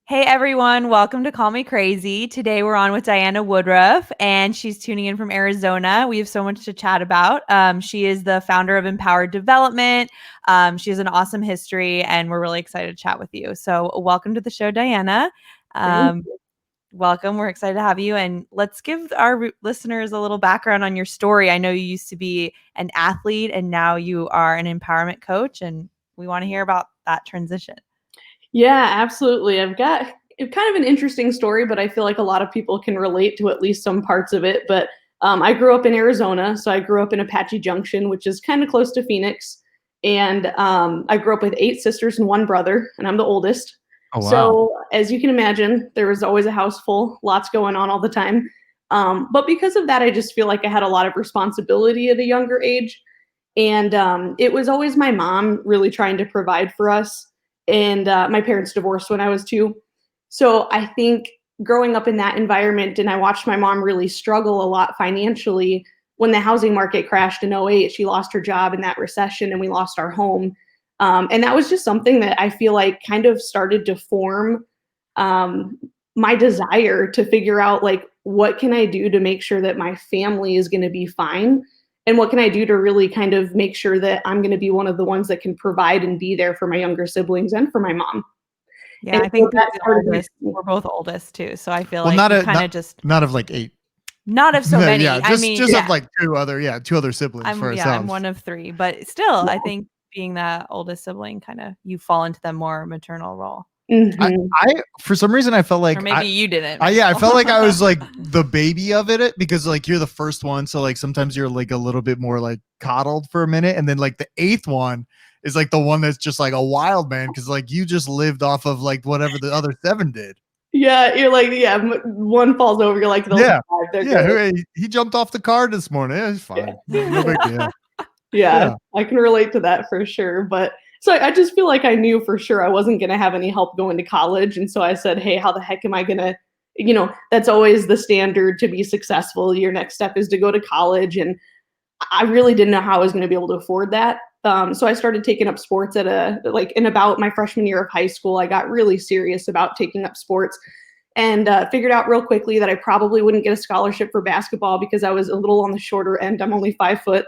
Hey everyone, welcome to Call Me Crazy. Today we're on with Diana Woodruff and she's tuning in from Arizona. We have so much to chat about. She is the founder of IMpower Development. She has an awesome history and we're really excited to chat with you. So welcome to the show, Diana. Thank Um, you. Welcome. We're excited to have you. And let's give our listeners a little background on your story. I know you used to be an athlete and now you are an empowerment coach, and we want to hear about that transition. Yeah, absolutely. I've got kind of an interesting story, but I feel like a lot of people can relate to at least some parts of it. But I grew up in Arizona, so I grew up in Apache Junction, which is kind of close to Phoenix. And I grew up with 8 sisters and 1 brother, and I'm the oldest. Oh, wow. So as you can imagine, there was always a house full, lots going on all the time. But because of that, I just feel like I had a lot of responsibility at a younger age. And it was always my mom really trying to provide for us. And my parents divorced when I was 2. So I think growing up in that environment, and I watched my mom really struggle a lot financially when the housing market crashed in '08. She lost her job in that recession and we lost our home. And that was just something that I feel like kind of started to form my desire to figure out, like, what can I do to make sure that my family is going to be fine? And what can I do to really kind of make sure that I'm going to be one of the ones that can provide and be there for my younger siblings and for my mom? Yeah, And I so think that started we're both oldest too. So I feel Well, like not we a kind of not just not of like 8. not of so many. Yeah, I mean, just Yeah. of like 2 other siblings for I'm ourselves. one of 3, but still, Yeah. I think being the oldest sibling, kind of you fall into the more maternal role. Mhm. I for some reason I felt Or like maybe you didn't. I Rachel. felt like I was like the baby of it because like you're the first one, so like sometimes you're like a little bit more like coddled for a minute, and then like the 8th one is like the one that's just like a wild man because like you just lived off of like whatever the other 7 did. Yeah, you're like, yeah, one falls over, you're like, those Yeah, 5, they're yeah. good. He jumped off the car this morning. Yeah, it's Yeah. fine. No big deal. Yeah, Yeah. I can relate to that for sure. But so I just feel like I knew for sure I wasn't going to have any help going to college. And so I said, hey, how the heck am I going to, that's always the standard to be successful. Your next step is to go to college. And I really didn't know how I was going to be able to afford that. So I started taking up sports in about my freshman year of high school. I got really serious about taking up sports and figured out real quickly that I probably wouldn't get a scholarship for basketball because I was a little on the shorter end. I'm only 5 foot.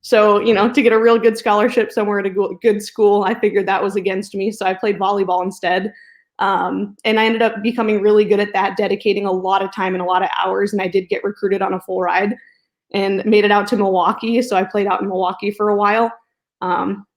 So, to get a real good scholarship somewhere at a good school, I figured that was against me. So I played volleyball instead. And I ended up becoming really good at that, dedicating a lot of time and a lot of hours. And I did get recruited on a full ride and made it out to Milwaukee. So I played out in Milwaukee for a while,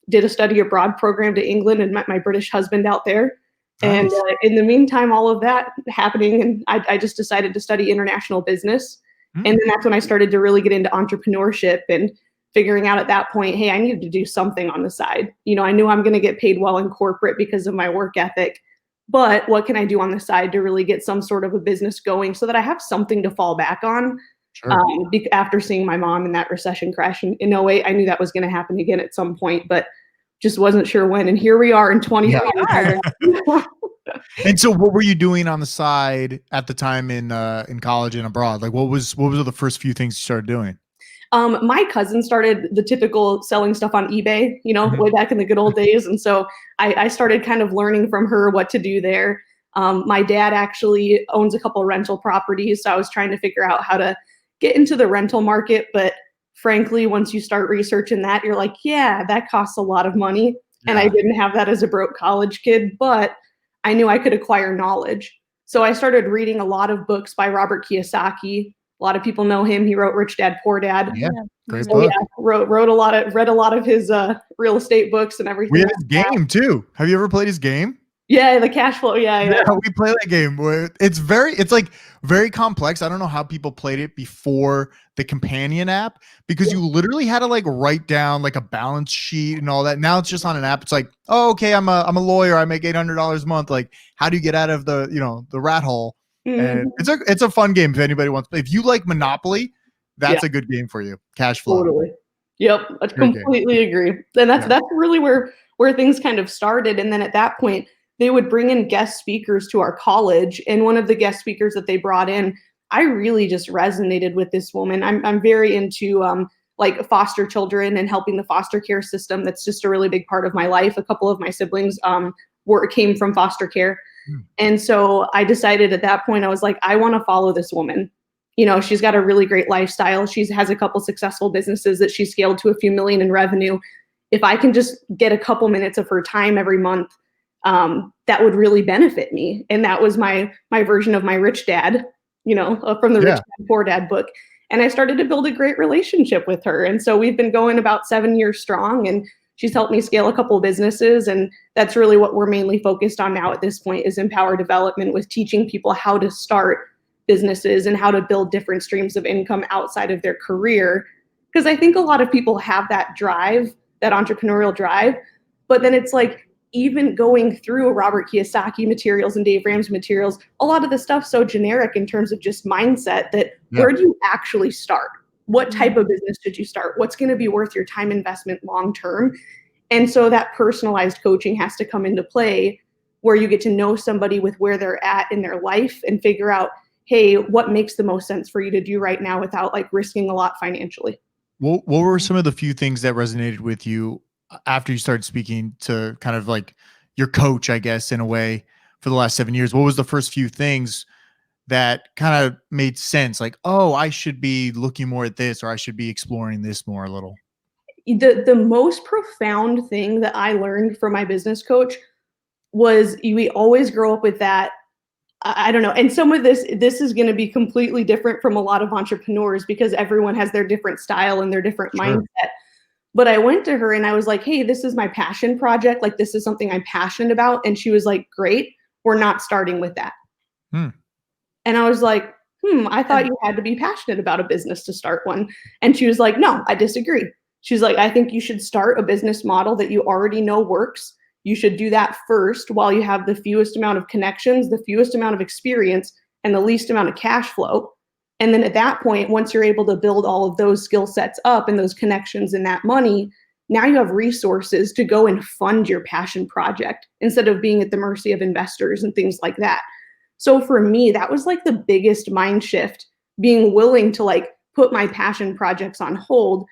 did a study abroad program to England and met my British husband out there. And Nice. in the meantime, all of that happening, and I just decided to study international business. And then that's when I started to really get into entrepreneurship and figuring out at that point, hey, I needed to do something on the side. I knew I'm going to get paid well in corporate because of my work ethic, but what can I do on the side to really get some sort of a business going so that I have something to fall back on? Sure. After seeing my mom in that recession crash in '08, I knew that was going to happen again at some point, but just wasn't sure when. And here we are in 2020. Yeah. And so what were you doing on the side at the time in college and abroad? Like what was the first few things you started doing? My cousin started the typical selling stuff on eBay, Mhm. way back in the good old days. And so I started kind of learning from her what to do there. My dad actually owns a couple of rental properties. So I was trying to figure out how to get into the rental market. But frankly, once you start researching that, you're like, yeah, that costs a lot of money. And I Yeah. didn't have that as a broke college kid, but I knew I could acquire knowledge. So I started reading a lot of books by Robert Kiyosaki. A lot of people know him. He wrote Rich Dad, Poor Dad. Yeah. Great So yeah, book. read a lot of his real estate books and everything. We have like his that. game too. Have you ever played his game? Yeah, the cash flow. Yeah, yeah. Yeah, we play that game where it's like very complex. I don't know how people played it before the companion app because you literally had to like write down like a balance sheet and all that. Now it's just on an app. It's like, oh, okay, I'm a lawyer. I make $800 a month. Like, how do you get out of the the rat hole? And Mhm. it's a fun game if anybody wants. If you like Monopoly, Yeah, that's a good game for you. Cash flow. totally. Yep, I Great game. completely agree. And that's Yeah. that's really where things kind of started. And then at that point, they would bring in guest speakers to our college. And one of the guest speakers that they brought in, I really just resonated with this woman. I'm very into like foster children and helping the foster care system. That's just a really big part of my life. A couple of my siblings came from foster care. Hmm. And so I decided at that point, I was like, I want to follow this woman. You know, she's got a really great lifestyle. She has a couple successful businesses that she scaled to a few million in revenue. If I can just get a couple minutes of her time every month, that would really benefit me. And that was my version of my rich dad, you know, from the Rich Dad Poor Dad book. And I started to build a great relationship with her. And so we've been going about 7 years strong, and she's helped me scale a couple of businesses. And that's really what we're mainly focused on now at this point, is IMpower Development, with teaching people how to start businesses and how to build different streams of income outside of their career. Because I think a lot of people have that drive, that entrepreneurial drive, but then it's like, even going through Robert Kiyosaki materials and Dave Ramsey materials, a lot of the stuff's so generic in terms of just mindset that where do you actually start? What type of business did you start? What's going to be worth your time investment long term? And so that personalized coaching has to come into play, where you get to know somebody with where they're at in their life and figure out, hey, what makes the most sense for you to do right now without like risking a lot financially. What were some of the few things that resonated with you after you started speaking to kind of like your coach, I guess, in a way, for the last 7 years? What was the first few things that kind of made sense? Like, oh, I should be looking more at this, or I should be exploring this more a little. The most profound thing that I learned from my business coach was, we always grow up with that. I don't know. And some of this is going to be completely different from a lot of entrepreneurs, because everyone has their different style and their different mindset. But I went to her and I was like, hey, this is my passion project. Like, this is something I'm passionate about. And she was like, great, we're not starting with that. And I was like, I thought you had to be passionate about a business to start one. And she was like, no, I disagree. She's like, I think you should start a business model that you already know works. You should do that first while you have the fewest amount of connections, the fewest amount of experience, and the least amount of cash flow. And then at that point, once you're able to build all of those skill sets up and those connections and that money, now you have resources to go and fund your passion project instead of being at the mercy of investors and things like that. So for me, that was like the biggest mind shift, being willing to like put my passion projects on hold,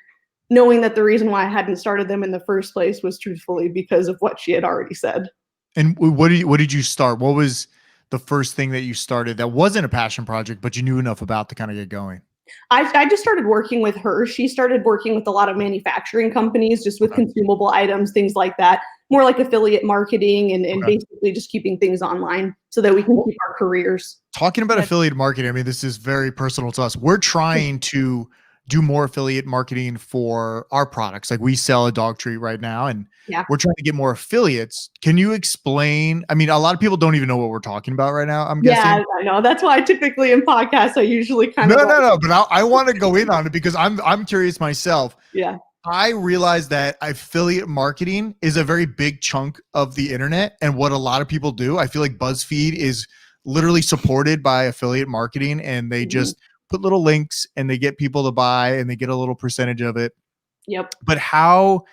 knowing that the reason why I hadn't started them in the first place was truthfully because of what she had already said. And what did you start? What was the first thing that you started that wasn't a passion project, but you knew enough about to kind of get going? I just started working with her. She started working with a lot of manufacturing companies, just with consumable items, things like that, more like affiliate marketing and basically just keeping things online so that we can keep our careers. Talking about affiliate marketing, I mean, this is very personal to us. We're trying to do more affiliate marketing for our products. Like, we sell a dog treat right now, and we're trying to get more affiliates. Can you explain? I mean, a lot of people don't even know what we're talking about right now, I'm guessing. Yeah, I know. That's why typically in podcasts, I usually kind of No, but I want to go in on it because I'm curious myself. Yeah. I realize that affiliate marketing is a very big chunk of the internet and what a lot of people do. I feel like BuzzFeed is literally supported by affiliate marketing, and they just put little links and they get people to buy and they get a little percentage of it. Yep. But how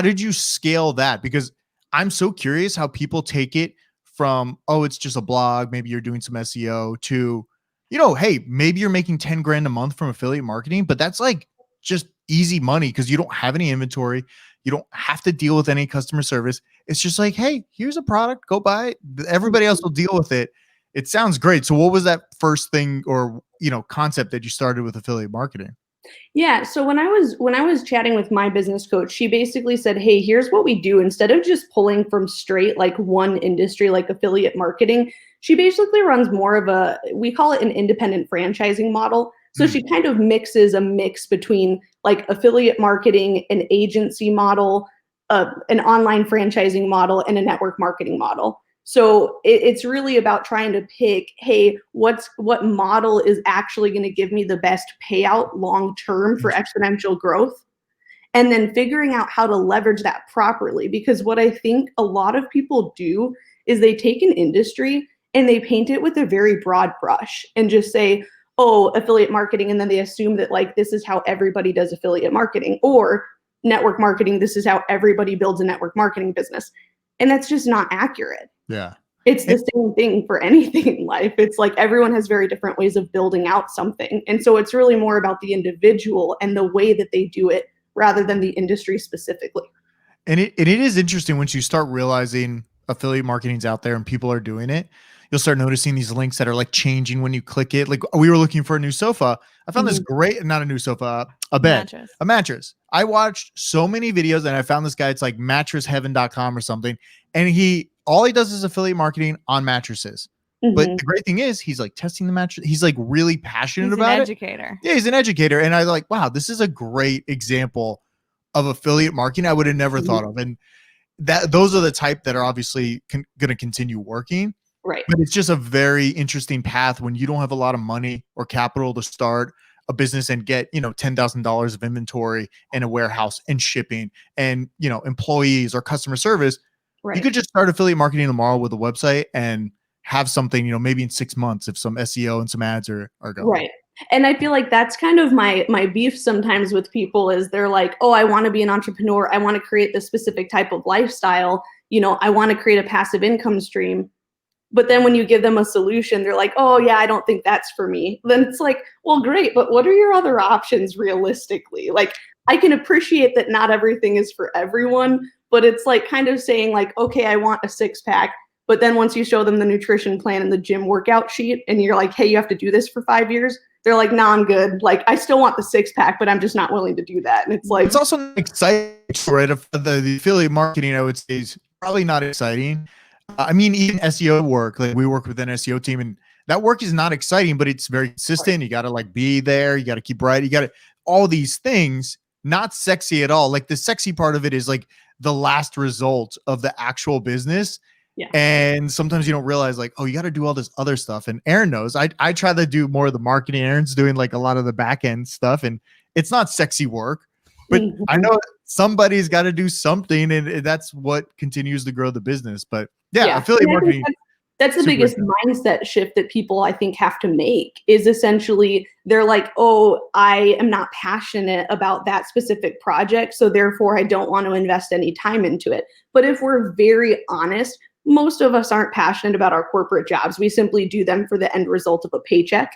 did you scale that? Because I'm so curious how people take it from, oh, it's just a blog, maybe you're doing some SEO, to, you know, hey, maybe you're making 10 grand a month from affiliate marketing, but that's like just easy money because you don't have any inventory. You don't have to deal with any customer service. It's just like, hey, here's a product, go buy it. Everybody else will deal with it. It sounds great. So what was that first thing or, you know, concept that you started with affiliate marketing? Yeah. So when I was chatting with my business coach, she basically said, hey, here's what we do. Instead of just pulling from straight like one industry, like affiliate marketing, she basically runs more of we call it an independent franchising model. So she kind of mixes a mix between like affiliate marketing, an agency model, an online franchising model, and a network marketing model. So it's really about trying to pick, hey, what model is actually going to give me the best payout long term for exponential growth, and then figuring out how to leverage that properly. Because what I think a lot of people do is they take an industry and they paint it with a very broad brush and just say, oh, affiliate marketing, and then they assume that like this is how everybody does affiliate marketing, or network marketing, this is how everybody builds a network marketing business. And that's just not accurate. Yeah. It's the same thing for anything in life. It's like everyone has very different ways of building out something. And so it's really more about the individual and the way that they do it rather than the industry specifically. And it is interesting once you start realizing affiliate marketing's out there and people are doing it, you'll start noticing these links that are like changing when you click it. Like we were looking for a new sofa. I found this great, not a new sofa, a bed, a mattress. I watched so many videos and I found this guy, it's like mattressheaven.com or something. And all he does is affiliate marketing on mattresses. But the great thing is he's like testing the mattress. He's like really passionate about it. He's an educator. Yeah, he's an educator. And I like, wow, this is a great example of affiliate marketing I would have never thought of. And those are the type that are obviously going to continue working. Right. But it's just a very interesting path when you don't have a lot of money or capital to start a business and get, $10,000 of inventory and a warehouse and shipping and, employees or customer service. Right. You could just start affiliate marketing tomorrow with a website and have something, maybe in 6 months if some SEO and some ads are going. Right. And I feel like that's kind of my beef sometimes with people is they're like, oh, I want to be an entrepreneur. I want to create this specific type of lifestyle. I want to create a passive income stream. But then when you give them a solution, they're like, oh yeah, I don't think that's for me. Then it's like, well, great, but what are your other options realistically? Like, I can appreciate that not everything is for everyone, but it's like kind of saying like, okay, I want a 6-pack. But then once you show them the nutrition plan and the gym workout sheet and you're like, hey, you have to do this for 5 years. They're like, no, I'm good. Like, I still want the 6-pack, but I'm just not willing to do that. And it's like, it's also exciting, right? The affiliate marketing, I would say, is probably not exciting. I mean, even SEO work, like we work with an SEO team and that work is not exciting, but it's very consistent. You got to like be there. You got to keep writing. You got to all these things, not sexy at all. Like the sexy part of it is like the last result of the actual business. Yeah. And sometimes you don't realize like, oh, you got to do all this other stuff. And Aaron knows I try to do more of the marketing. Aaron's doing like a lot of the back end stuff and it's not sexy work, but I know somebody's got to do something and that's what continues to grow the business. But yeah. Affiliate marketing. That's the biggest mindset shift that people I think have to make is essentially they're like, oh, I am not passionate about that specific project. So therefore I don't want to invest any time into it. But if we're very honest, most of us aren't passionate about our corporate jobs. We simply do them for the end result of a paycheck.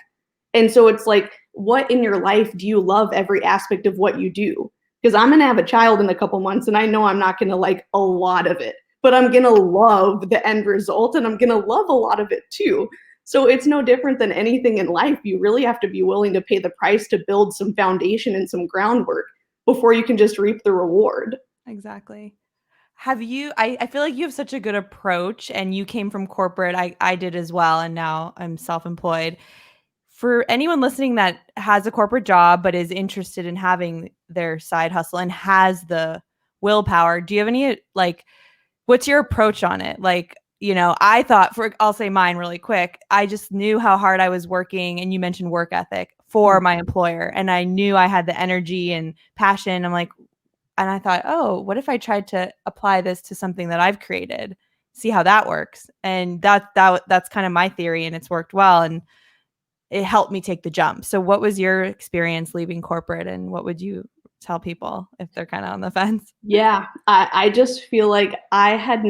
And so it's like, what in your life do you love every aspect of what you do? Because I'm going to have a child in a couple months and I know I'm not going to like a lot of it, but I'm going to love the end result and I'm going to love a lot of it too. So it's no different than anything in life. You really have to be willing to pay the price to build some foundation and some groundwork before you can just reap the reward. Exactly. I feel like you have such a good approach and you came from corporate. I did as well. And now I'm self-employed. For anyone listening that has a corporate job, but is interested in having their side hustle and has the willpower, do you have any, like, what's your approach on it? Like, I thought I'll say mine really quick. I just knew how hard I was working. And you mentioned work ethic for my employer. And I knew I had the energy and passion. I'm like, and I thought, oh, what if I tried to apply this to something that I've created, see how that works? And that's kind of my theory, and it's worked well, and it helped me take the jump. So what was your experience leaving corporate, and what would you tell people if they're kind of on the fence? Yeah, I just feel like I had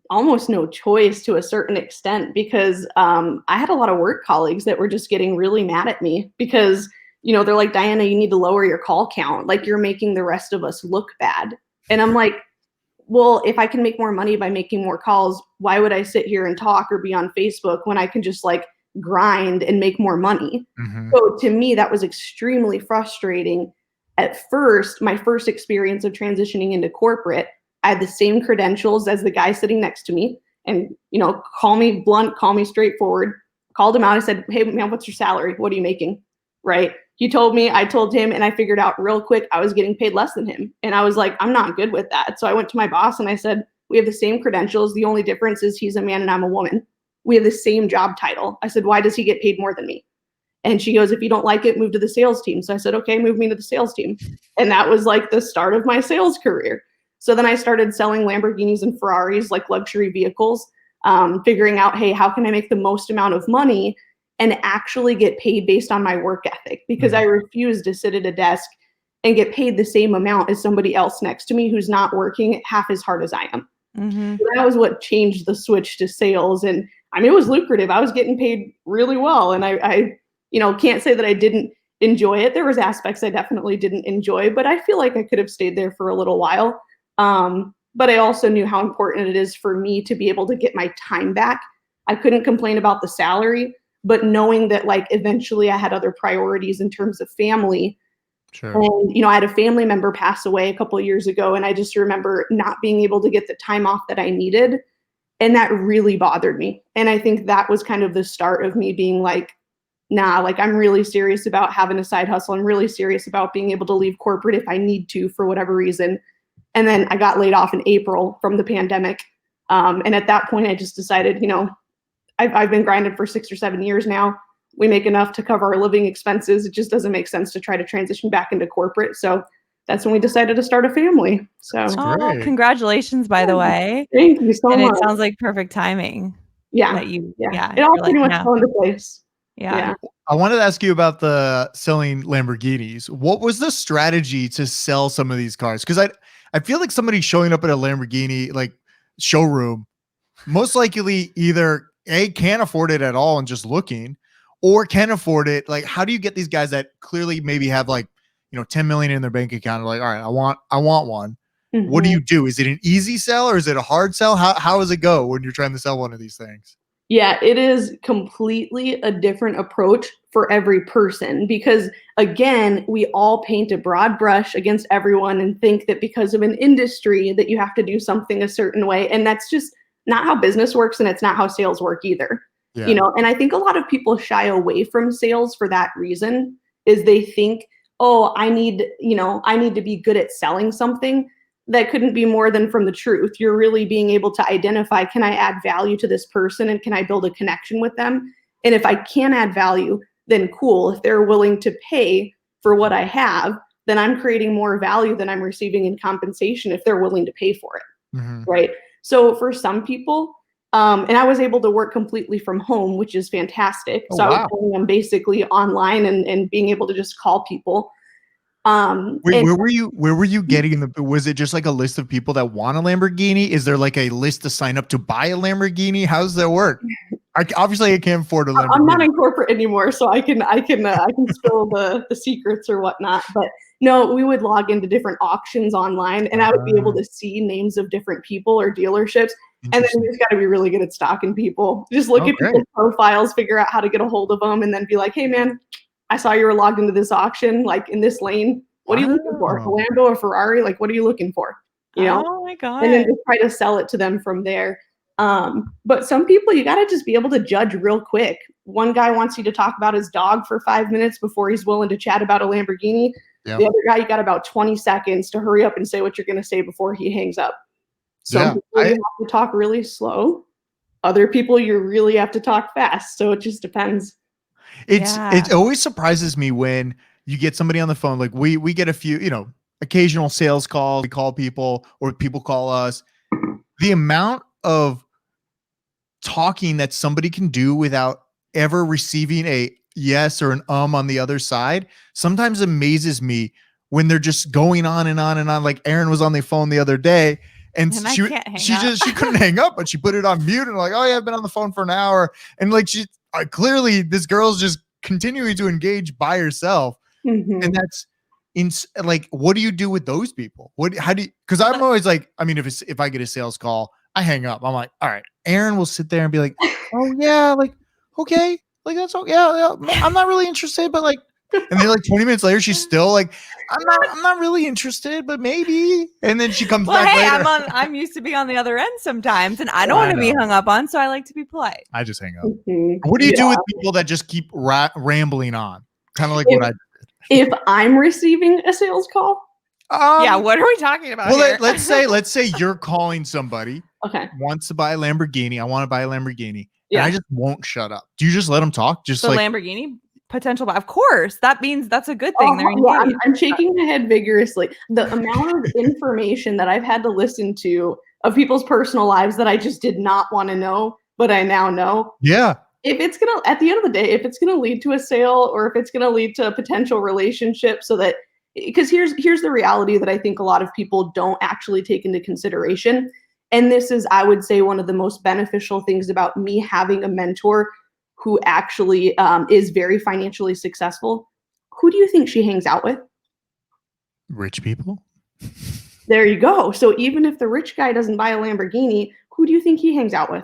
almost no choice to a certain extent because I had a lot of work colleagues that were just getting really mad at me because they're like, Diana, you need to lower your call count. Like you're making the rest of us look bad. And I'm like, well, if I can make more money by making more calls, why would I sit here and talk or be on Facebook when I can just like grind and make more money? Mm-hmm. So to me, that was extremely frustrating. At first, my first experience of transitioning into corporate, I had the same credentials as the guy sitting next to me. And, call me blunt, call me straightforward. Called him out. I said, hey, man, what's your salary? What are you making? Right? He told me, I told him, and I figured out real quick I was getting paid less than him. And I was like, I'm not good with that. So I went to my boss and I said, we have the same credentials. The only difference is he's a man and I'm a woman. We have the same job title. I said, why does he get paid more than me? And she goes, if you don't like it, move to the sales team. So I said, okay, move me to the sales team. And that was like the start of my sales career. So then I started selling Lamborghinis and Ferraris, like luxury vehicles, figuring out, hey, how can I make the most amount of money and actually get paid based on my work ethic? Because I refuse to sit at a desk and get paid the same amount as somebody else next to me who's not working half as hard as I am. Mm-hmm. So that was what changed the switch to sales. And I mean, it was lucrative. I was getting paid really well. And I can't say that I didn't enjoy it. There was aspects I definitely didn't enjoy, but I feel like I could have stayed there for a little while. but I also knew how important it is for me to be able to get my time back. I couldn't complain about the salary, but knowing that like eventually I had other priorities in terms of family. Sure. And, you know, I had a family member pass away a couple of years ago, and I just remember not being able to get the time off that I needed. And that really bothered me. And I think that was kind of the start of me being like, nah, like I'm really serious about having a side hustle. I'm really serious about being able to leave corporate if I need to for whatever reason. And then I got laid off in April from the pandemic. And at that point, I just decided, you know, I've been grinding for 6 or 7 years now. We make enough to cover our living expenses. It just doesn't make sense to try to transition back into corporate. So that's when we decided to start a family. So Great. Congratulations, by the way. thank you so And much. it sounds like perfect timing. Yeah. That you, Yeah. It all you're pretty like, much no. fell into place. Yeah. I wanted to ask you about the selling Lamborghinis. What was the strategy to sell some of these cars? Because I feel like somebody showing up at a Lamborghini like showroom most likely either A, can't afford it at all and just looking, or can afford it. Like, how do you get these guys that clearly maybe have like, you know, 10 million in their bank account? Like, all right, I want one. Mm-hmm. What do you do? Is it an easy sell or is it a hard sell? How does it go when you're trying to sell one of these things? Yeah, it is completely a different approach for every person because, again, we all paint a broad brush against everyone and think that because of an industry that you have to do something a certain way. And that's just not how business works, and it's not how sales work either. Yeah. You know, and I think a lot of people shy away from sales for that reason, is they think, oh, I need to be good at selling something. That couldn't be more than from the truth. You're really being able to identify, can I add value to this person and can I build a connection with them? And if I can add value, then cool. If they're willing to pay for what I have, then I'm creating more value than I'm receiving in compensation if they're willing to pay for it. Mm-hmm. Right? So for some people, and I was able to work completely from home, which is fantastic. Oh, so wow. I was doing them basically online and being able to just call people. Wait, where were you getting was it just like a list of people that want a Lamborghini? Is there like a list to sign up to buy a Lamborghini? How does that work? Obviously I can't afford a Lamborghini. I'm not in corporate anymore, so I can spill the secrets or whatnot. But no, we would log into different auctions online, and I would be able to see names of different people or dealerships. And then you just got to be really good at stalking people. Just look at people's profiles, figure out how to get a hold of them, and then be like, "Hey, man, I saw you were logged into this auction, like in this lane. What are you looking for? A Lambo or Ferrari? Like, what are you looking for? You know?" Oh my God. And then just try to sell it to them from there. But some people, you got to just be able to judge real quick. One guy wants you to talk about his dog for 5 minutes before he's willing to chat about a Lamborghini. Yep. The other guy, you got about 20 seconds to hurry up and say what you're going to say before he hangs up. Some people you have to talk really slow. Other people you really have to talk fast. So it just depends. It always surprises me when you get somebody on the phone. Like we get a few, you know, occasional sales calls. We call people or people call us. The amount of talking that somebody can do without ever receiving a yes or an on the other side sometimes amazes me when they're just going on and on and on. Like Erin was on the phone the other day and she couldn't hang up, but she put it on mute and like, oh yeah, I've been on the phone for an hour. And like clearly this girl's just continuing to engage by herself. Mm-hmm. And that's like, what do you do with those people? Cause I'm always like, I mean, if I get a sales call, I hang up. I'm like, all right, Erin will sit there and be like, oh yeah, like, okay, like that's okay. Yeah, I'm not really interested, but like, and then like 20 minutes later, she's still like, I'm not really interested, but maybe. And then she comes back later. I'm used to be on the other end sometimes, and I don't want to be hung up on, so I like to be polite. I just hang up. Mm-hmm. What do you do with people that just keep rambling on? Kind of like what I did. If I'm receiving a sales call, what are we talking about? Well, let's say you're calling somebody. Okay. Wants to buy a Lamborghini. I want to buy a Lamborghini. Yeah. And I just won't shut up. Do you just let them talk? Just the Lamborghini potential buy. Of course. That means that's a good thing. I'm shaking my head vigorously. The amount of information that I've had to listen to of people's personal lives that I just did not want to know, but I now know. Yeah. If it's going to, at the end of the day, if it's going to lead to a sale or if it's going to lead to a potential relationship so that, because here's the reality that I think a lot of people don't actually take into consideration. And this is, I would say, one of the most beneficial things about me having a mentor who actually is very financially successful. Who do you think she hangs out with? Rich people. There you go. So even if the rich guy doesn't buy a Lamborghini, who do you think he hangs out with?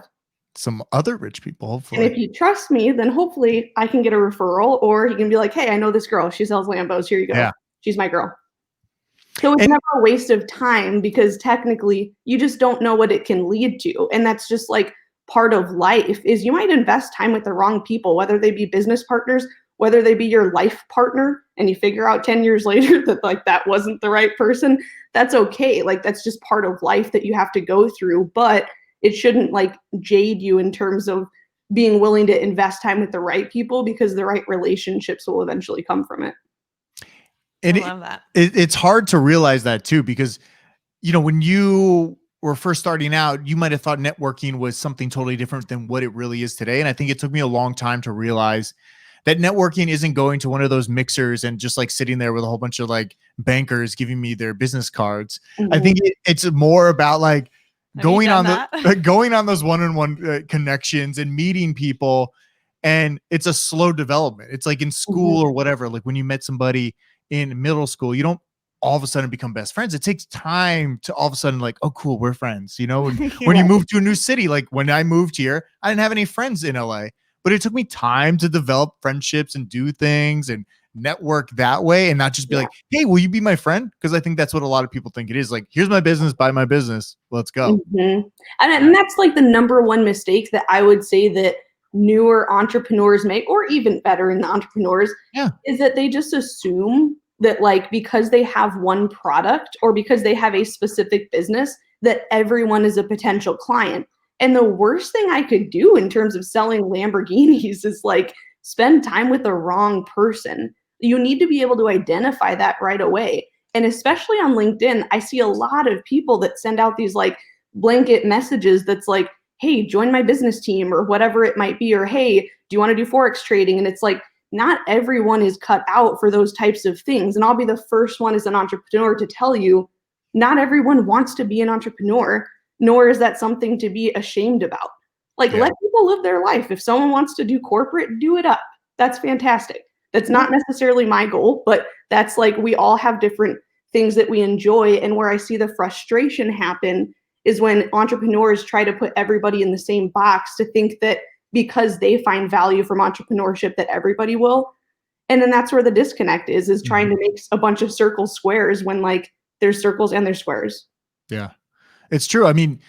Some other rich people, And hopefully. if you trust me, then hopefully I can get a referral, or he can be like, hey, I know this girl. She sells Lambos. Here you go. Yeah. She's my girl. So it's And- never a waste of time because technically you just don't know what it can lead to. And that's just like part of life is you might invest time with the wrong people, whether they be business partners, whether they be your life partner, and you figure out 10 years later that like that wasn't the right person. That's okay. Like that's just part of life that you have to go through, but it shouldn't like jade you in terms of being willing to invest time with the right people because the right relationships will eventually come from it. And I love that. it's hard to realize that too, because, you know, when you were first starting out, you might have thought networking was something totally different than what it really is today. And I think it took me a long time to realize that networking isn't going to one of those mixers and just like sitting there with a whole bunch of like bankers giving me their business cards. I think it's more about like going on going on those one-on-one connections and meeting people. And it's a slow development. It's like in school or whatever, like when you met somebody in middle school, you don't all of a sudden become best friends. It takes time to all of a sudden like, oh, cool, we're friends. You know, when you move to a new city, like when I moved here, I didn't have any friends in LA, but it took me time to develop friendships and do things and network that way and not just be like, hey, will you be my friend? Because I think that's what a lot of people think it is. Like, here's my business, buy my business. Let's go. And that's like the number one mistake that I would say that newer entrepreneurs make, or even better in the entrepreneurs, is that they just assume that like because they have one product or because they have a specific business that everyone is a potential client. And the worst thing I could do in terms of selling Lamborghinis is like spend time with the wrong person. You need to be able to identify that right away. And especially on LinkedIn, I see a lot of people that send out these like blanket messages that's like, hey, join my business team or whatever it might be, or hey, do you want to do Forex trading? And it's like, not everyone is cut out for those types of things. And I'll be the first one as an entrepreneur to tell you, not everyone wants to be an entrepreneur, nor is that something to be ashamed about. Like, let people live their life. If someone wants to do corporate, do it up. That's fantastic. That's not necessarily my goal, but that's like, we all have different things that we enjoy. And where I see the frustration happen is when entrepreneurs try to put everybody in the same box to think that because they find value from entrepreneurship that everybody will. And then that's where the disconnect is trying to make a bunch of circles squares when like there's circles and there's squares. Yeah, it's true. I mean,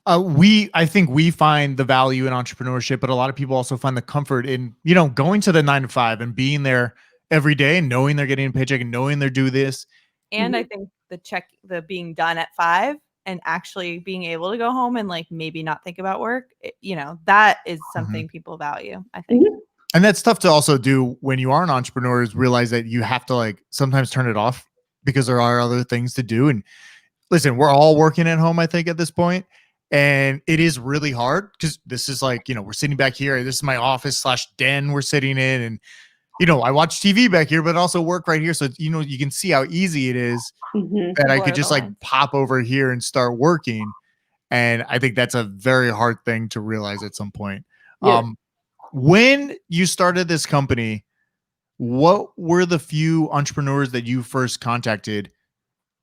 I think we find the value in entrepreneurship, but a lot of people also find the comfort in, you know, going to the 9 to 5 and being there every day and knowing they're getting a paycheck and knowing they're doing this. And I think the being done at 5 and actually being able to go home and like maybe not think about work, you know, that is something people value, I think. And that's tough to also do when you are an entrepreneur, is realize that you have to like sometimes turn it off because there are other things to do. And listen, we're all working at home, I think, at this point. And it is really hard because this is like, you know, we're sitting back here. This is my office / den we're sitting in. And, you know, I watch TV back here, but also work right here. So, you know, you can see how easy it is that I could just like pop over here and start working. And I think that's a very hard thing to realize at some point. When you started this company, what were the few entrepreneurs that you first contacted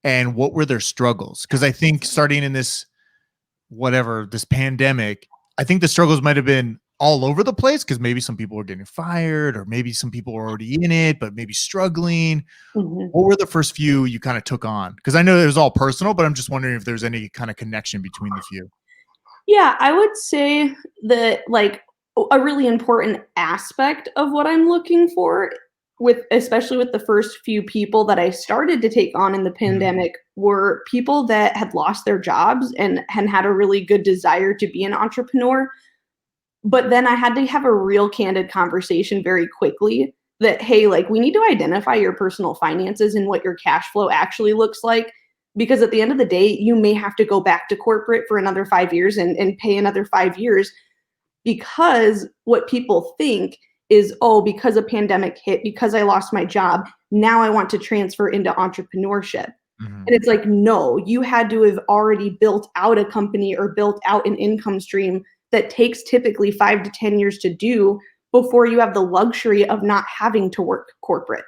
and what were their struggles? Because I think starting in this pandemic, I think the struggles might have been all over the place because maybe some people were getting fired or maybe some people were already in it, but maybe struggling. What were the first few you kind of took on? Because I know it was all personal, but I'm just wondering if there's any kind of connection between the few. Yeah, I would say that like a really important aspect of what I'm looking for especially with the first few people that I started to take on in the pandemic were people that had lost their jobs and had a really good desire to be an entrepreneur. But then I had to have a real candid conversation very quickly that, hey, like we need to identify your personal finances and what your cash flow actually looks like. Because at the end of the day, you may have to go back to corporate for another 5 years and pay another 5 years, because what people think is, oh, because a pandemic hit, because I lost my job, now I want to transfer into entrepreneurship. And it's like, no, you had to have already built out a company or built out an income stream that takes typically 5 to 10 years to do before you have the luxury of not having to work corporate.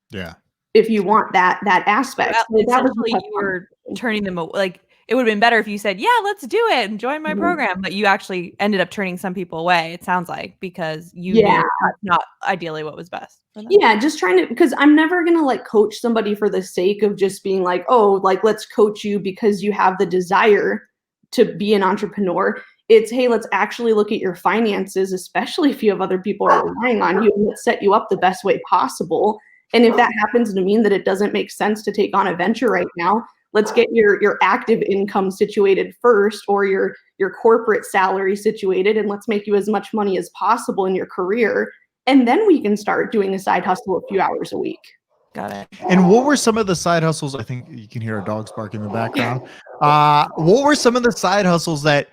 Yeah. if you want that aspect. Well, So that was essentially, you were turning them like it would have been better if you said, "Yeah, let's do it and join my program," but you actually ended up turning some people away. It sounds like because you knew that's not ideally what was best for them. Yeah, just trying to, because I'm never gonna like coach somebody for the sake of just being like, oh, like let's coach you because you have the desire to be an entrepreneur. It's, hey, let's actually look at your finances, especially if you have other people are relying on you, and let's set you up the best way possible. And if that happens to mean that it doesn't make sense to take on a venture right now, let's get your active income situated first, or your corporate salary situated, and let's make you as much money as possible in your career. And then we can start doing a side hustle a few hours a week. Got it. And what were some of the side hustles? I think you can hear a dog's bark in the background. What were some of the side hustles that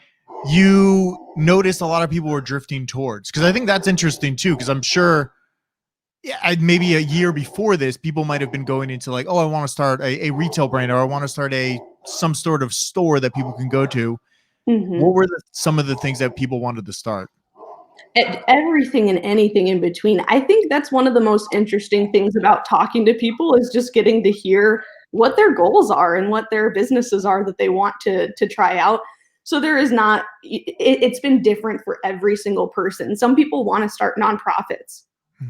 you noticed a lot of people were drifting towards? Because I think that's interesting too, because I'm sure maybe a year before this, people might have been going into like, oh, I want to start a retail brand, or I want to start some sort of store that people can go to. What were some of the things that people wanted to start? Everything and anything in between. I think that's one of the most interesting things about talking to people, is just getting to hear what their goals are and what their businesses are that they want to try out. So there is not, it's been different for every single person. Some people want to start nonprofits,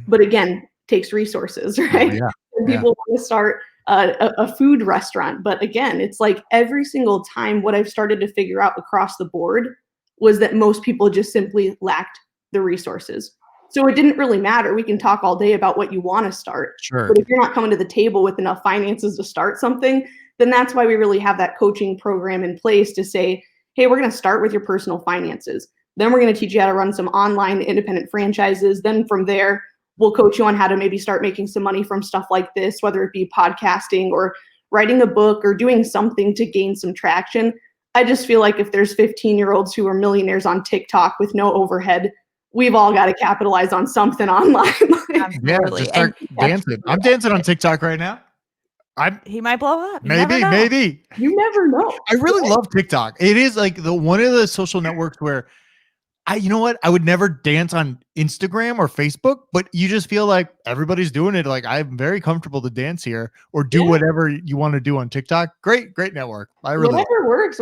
but again, takes resources, right? Some people want to start a food restaurant, but again, it's like every single time, what I've started to figure out across the board was that most people just simply lacked the resources. So it didn't really matter. We can talk all day about what you want to start. Sure. But if you're not coming to the table with enough finances to start something, then that's why we really have that coaching program in place to say, hey, we're going to start with your personal finances. Then we're going to teach you how to run some online independent franchises. Then from there, we'll coach you on how to maybe start making some money from stuff like this, whether it be podcasting or writing a book or doing something to gain some traction. I just feel like if there's 15-year-olds who are millionaires on TikTok with no overhead, we've all got to capitalize on something online. Yeah, just start dancing. I'm dancing on TikTok right now. He might blow up. Maybe. You never know. I really love TikTok. It is like one of the social networks where you know what? I would never dance on Instagram or Facebook, but you just feel like everybody's doing it. Like, I'm very comfortable to dance here or do whatever you want to do on TikTok. Great network. Whatever works.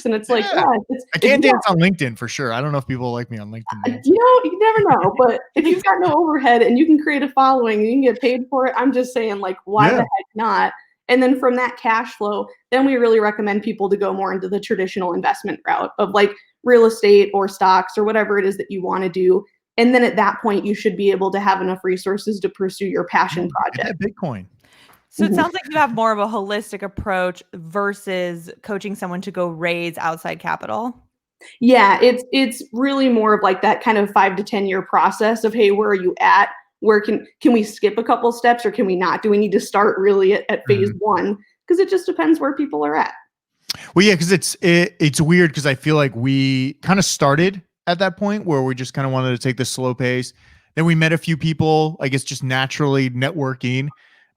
And it's like, I can't dance on LinkedIn for sure. I don't know if people like me on LinkedIn. You never know. But if you've got no overhead and you can create a following and you can get paid for it, I'm just saying, like, why the heck not? And then from that cash flow, then we really recommend people to go more into the traditional investment route of like real estate or stocks or whatever it is that you want to do. And then at that point, you should be able to have enough resources to pursue your passion project. Bitcoin. So it sounds like you have more of a holistic approach versus coaching someone to go raise outside capital. Yeah, it's really more of like that kind of 5 to 10 year process of, hey, where are you at? Where can we skip a couple steps or can we not? Do we need to start really at phase one? Because it just depends where people are at. Well, yeah, because it's weird because I feel like we kind of started at that point where we just kind of wanted to take the slow pace. Then we met a few people, I guess, just naturally networking,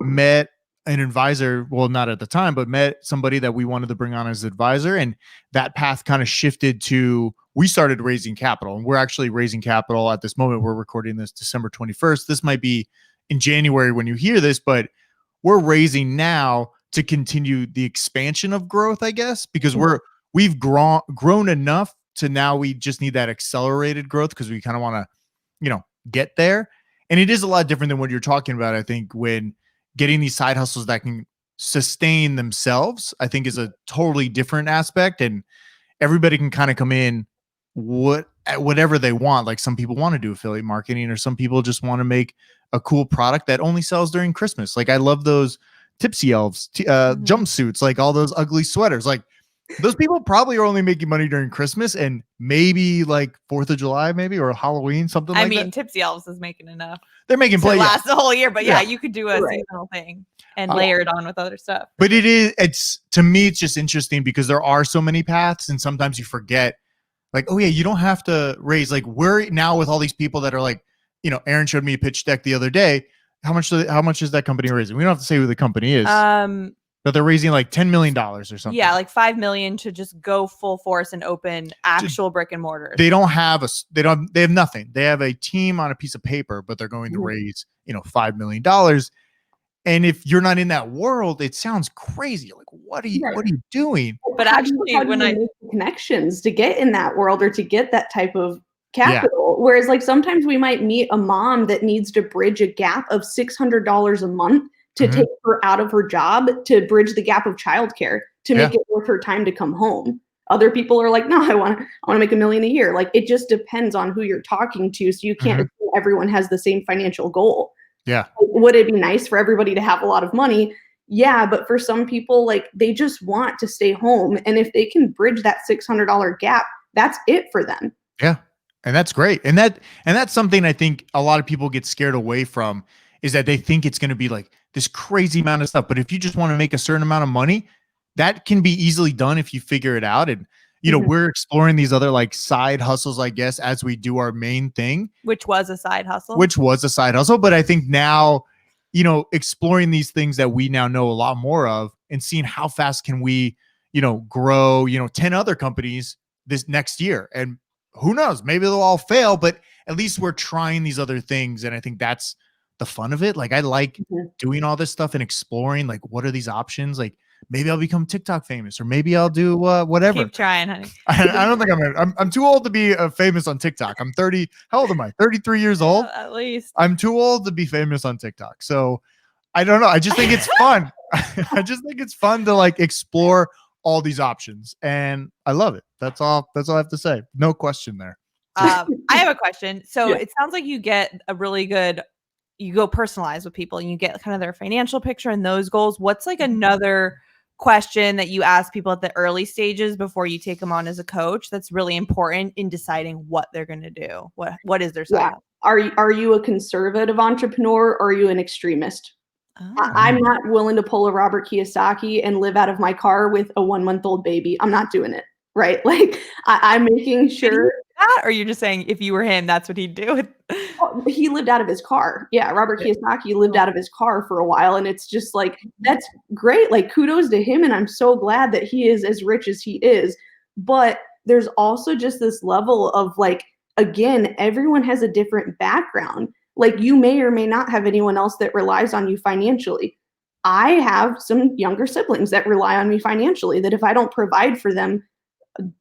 met an advisor. Well, not at the time, but met somebody that we wanted to bring on as advisor. And that path kind of shifted to, we started raising capital, and we're actually raising capital at this moment. We're recording this December 21st. This might be in January when you hear this, but we're raising now to continue the expansion of growth, I guess, because we've grown enough to now we just need that accelerated growth because we kind of want to, get there. And it is a lot different than what you're talking about. I think when getting these side hustles that can sustain themselves, I think is a totally different aspect, and everybody can kind of come in whatever they want. Like some people want to do affiliate marketing, or some people just want to make a cool product that only sells during Christmas. Like I love those Tipsy Elves jumpsuits, like all those ugly sweaters. Like those people probably are only making money during Christmas and maybe like 4th of July, maybe, or Halloween, something like that. I mean, Tipsy Elves is making enough. They're making play. Last the whole year, but you could do a seasonal thing and layer it on with other stuff. But it's to me, it's just interesting because there are so many paths, and sometimes you forget, like, oh yeah, you don't have to raise. Like we're now with all these people that are like, Aaron showed me a pitch deck the other day. How much is that company raising? We don't have to say who the company is. But they're raising like $10 million or something. Yeah, like $5 million to just go full force and open actual brick and mortar. They have nothing. They have a team on a piece of paper, but they're going to raise, $5 million. And if you're not in that world, it sounds crazy. Like, what are you doing? But actually, how do you make connections to get in that world or to get that type of capital? Whereas like sometimes we might meet a mom that needs to bridge a gap of $600 a month to take her out of her job, to bridge the gap of childcare, to make it worth her time to come home. Other people are like, no, I want to make $1 million a year. Like, it just depends on who you're talking to. So you can't assume everyone has the same financial goal. Yeah. Would it be nice for everybody to have a lot of money? Yeah. But for some people, like, they just want to stay home. And if they can bridge that $600 gap, that's it for them. Yeah. And that's great. And that's something I think a lot of people get scared away from, is that they think it's going to be like this crazy amount of stuff. But if you just want to make a certain amount of money, that can be easily done if you figure it out. And, you know, we're exploring these other like side hustles, I guess, as we do our main thing. Which was a side hustle. But I think now, you know, exploring these things that we now know a lot more of and seeing how fast can we, you know, grow, you know, 10 other companies this next year. And who knows, maybe they'll all fail, but at least we're trying these other things. And I think that's the fun of it. Like, I like doing all this stuff and exploring, like, what are these options? Like, maybe I'll become TikTok famous, or maybe I'll do whatever. Keep trying, honey. I don't think I'm too old to be famous on TikTok. I'm 30. How old am I? 33 years old. At least. I'm too old to be famous on TikTok. So I don't know. I just think it's fun. I just think it's fun to like explore all these options, and I love it. That's all I have to say. No question there. I have a question. So it sounds like you get a really good, you go personalized with people and you get kind of their financial picture and those goals. What's like another question that you ask people at the early stages before you take them on as a coach that's really important in deciding what they're going to do? What is their side? Are you a conservative entrepreneur, or are you an extremist? I'm not willing to pull a Robert Kiyosaki and live out of my car with a 1-month-old baby. I'm not doing it. Right. Like, I'm making sure. Or you're just saying if you were him, that's what he'd do. He lived out of his car. Yeah. Robert Kiyosaki lived out of his car for a while. And it's just like, that's great. Like, kudos to him. And I'm so glad that he is as rich as he is. But there's also just this level of like, again, everyone has a different background. Like, you may or may not have anyone else that relies on you financially. I have some younger siblings that rely on me financially, that if I don't provide for them,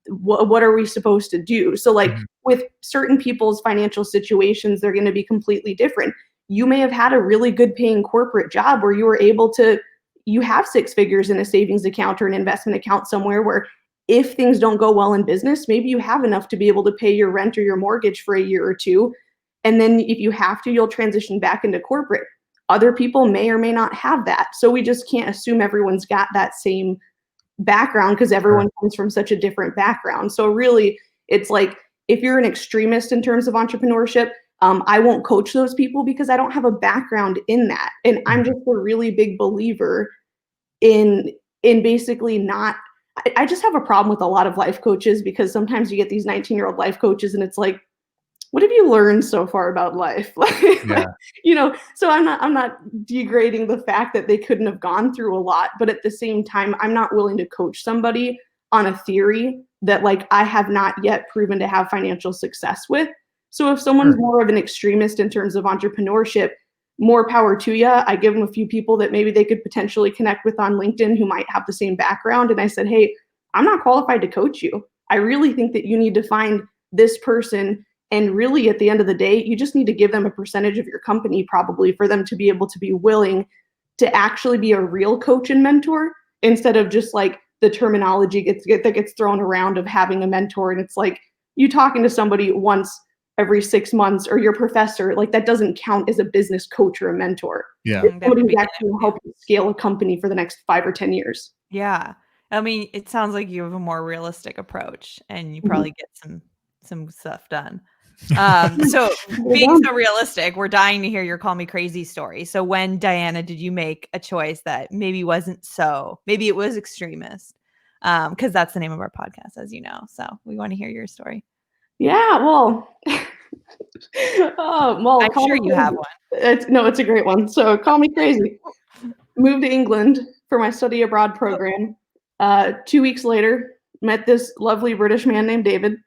what are we supposed to do? So like with certain people's financial situations, they're going to be completely different. You may have had a really good paying corporate job where you were able to, you have 6 figures in a savings account or an investment account somewhere where if things don't go well in business, maybe you have enough to be able to pay your rent or your mortgage for a year or two. And then if you have to, you'll transition back into corporate. Other people may or may not have that. So we just can't assume everyone's got that same background, because everyone comes from such a different background. So really, it's like, if you're an extremist in terms of entrepreneurship, I won't coach those people because I don't have a background in that. And I'm just a really big believer in basically not, I just have a problem with a lot of life coaches, because sometimes you get these 19-year-old life coaches and it's like, what have you learned so far about life? Like, you know, so I'm not degrading the fact that they couldn't have gone through a lot, but at the same time, I'm not willing to coach somebody on a theory that like I have not yet proven to have financial success with. So if someone's more of an extremist in terms of entrepreneurship, more power to you. I give them a few people that maybe they could potentially connect with on LinkedIn who might have the same background. And I said, hey, I'm not qualified to coach you. I really think that you need to find this person. And really, at the end of the day, you just need to give them a percentage of your company probably for them to be able to be willing to actually be a real coach and mentor, instead of just like the terminology that gets thrown around of having a mentor. And it's like you talking to somebody once every 6 months, or your professor, like that doesn't count as a business coach or a mentor. Yeah. Somebody's actually helping scale a company for the next 5 or 10 years. Yeah. I mean, it sounds like you have a more realistic approach and you probably get some stuff done. So being so realistic, we're dying to hear your Call Me Crazy story. So when, Diana, did you make a choice that maybe wasn't so, maybe it was extremist? Because that's the name of our podcast, as you know. So we want to hear your story. Yeah, well, I'm sure you have one. It's a great one. So Call Me Crazy. Moved to England for my study abroad program. 2 weeks later, met this lovely British man named David,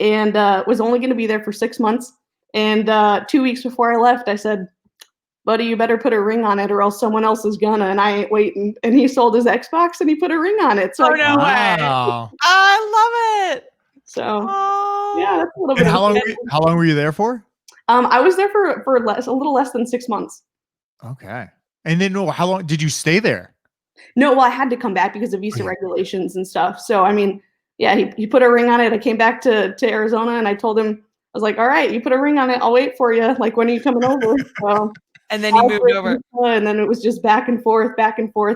and was only going to be there for 6 months. And 2 weeks before I left, I said, buddy, you better put a ring on it or else someone else is gonna, and I ain't waiting. And he sold his Xbox and he put a ring on it. So Oh, no way. Wow. I love it. So Oh. yeah, that's a little And bit. how long were you there for? I was there for a little less than 6 months. Okay. And then how long did you stay there? No, well, I had to come back because of visa regulations and stuff. So I mean, yeah, he put a ring on it. I came back to Arizona and I told him, I was like, all right, you put a ring on it. I'll wait for you. Like, when are you coming over? So, and then you moved over. And then it was just back and forth,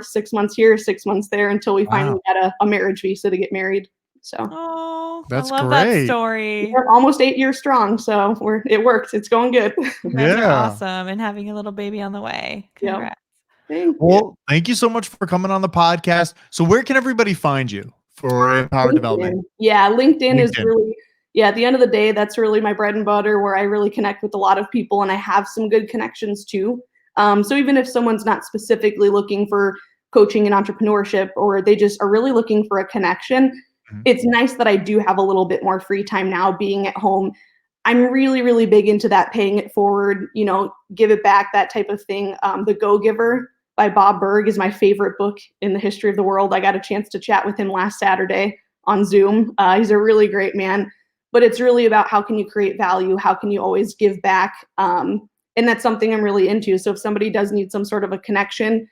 6 months here, 6 months there, until we finally got a marriage visa to get married. So that's I love great. that story. We're almost 8 years strong. So it works. It's going good. You guys are awesome and having a little baby on the way. Congrats. Well, thank you so much for coming on the podcast. So where can everybody find you for IMpower Development? Yeah, LinkedIn is really, at the end of the day, that's really my bread and butter, where I really connect with a lot of people and I have some good connections too. So even if someone's not specifically looking for coaching and entrepreneurship, or they just are really looking for a connection, it's nice that I do have a little bit more free time now being at home. I'm really, really big into that paying it forward, give it back, that type of thing. The Go-Giver by Bob Burg is my favorite book in the history of the world. I got a chance to chat with him last Saturday on Zoom. He's a really great man, but it's really about how can you create value? How can you always give back? And that's something I'm really into. So if somebody does need some sort of a connection,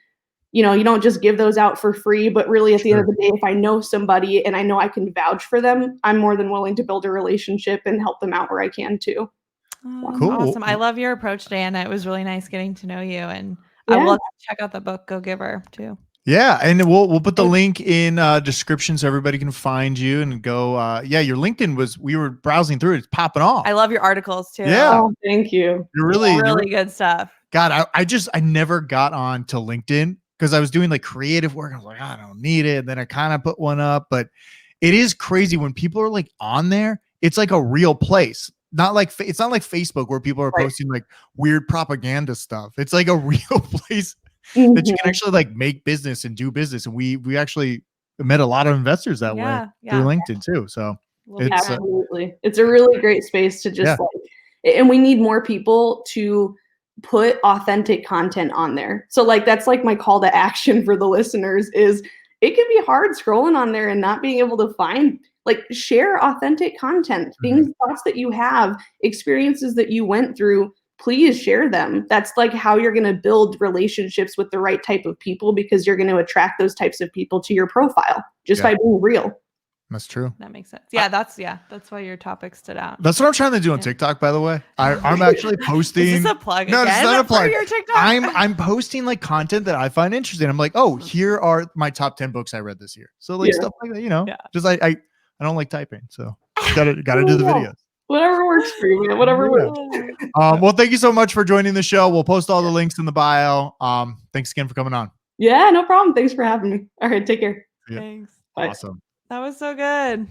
you don't just give those out for free, but really at the end of the day, if I know somebody and I know I can vouch for them, I'm more than willing to build a relationship and help them out where I can too. Oh, cool. Awesome. I love your approach, Diana. It was really nice getting to know you, and I will check out the book Go-Giver too. Yeah, and we'll put the link in description so everybody can find you and go. Your LinkedIn we were browsing through it. It's popping off. I love your articles too. Yeah, thank you. You're really good stuff. God, I never got on to LinkedIn because I was doing like creative work. I was like, I don't need it. And then I kind of put one up, but it is crazy when people are like on there. It's like a real place. It's not like Facebook where people are posting like weird propaganda stuff. It's like a real place that you can actually like make business and do business. And we actually met a lot of investors that way through LinkedIn too. So absolutely, it's a really great space to just and we need more people to put authentic content on there. So like, that's like my call to action for the listeners is it can be hard scrolling on there and not being able to find, like, share authentic content, thoughts that you have, experiences that you went through. Please share them. That's like how you're going to build relationships with the right type of people, because you're going to attract those types of people to your profile just by being real. That's true. That makes sense. Yeah, that's why your topic stood out. That's what I'm trying to do on TikTok, by the way. I'm actually posting. Is this a plug No, again? it's not a plug. For your TikTok? I'm posting like content that I find interesting. I'm like, oh, here are my top 10 books I read this year. So like stuff like that, just I don't like typing, so gotta do the videos. Whatever works for you, man. Whatever works. Well, thank you so much for joining the show. We'll post all the links in the bio. Thanks again for coming on. Yeah, no problem. Thanks for having me. All right, take care. Thanks. Awesome. That was so good.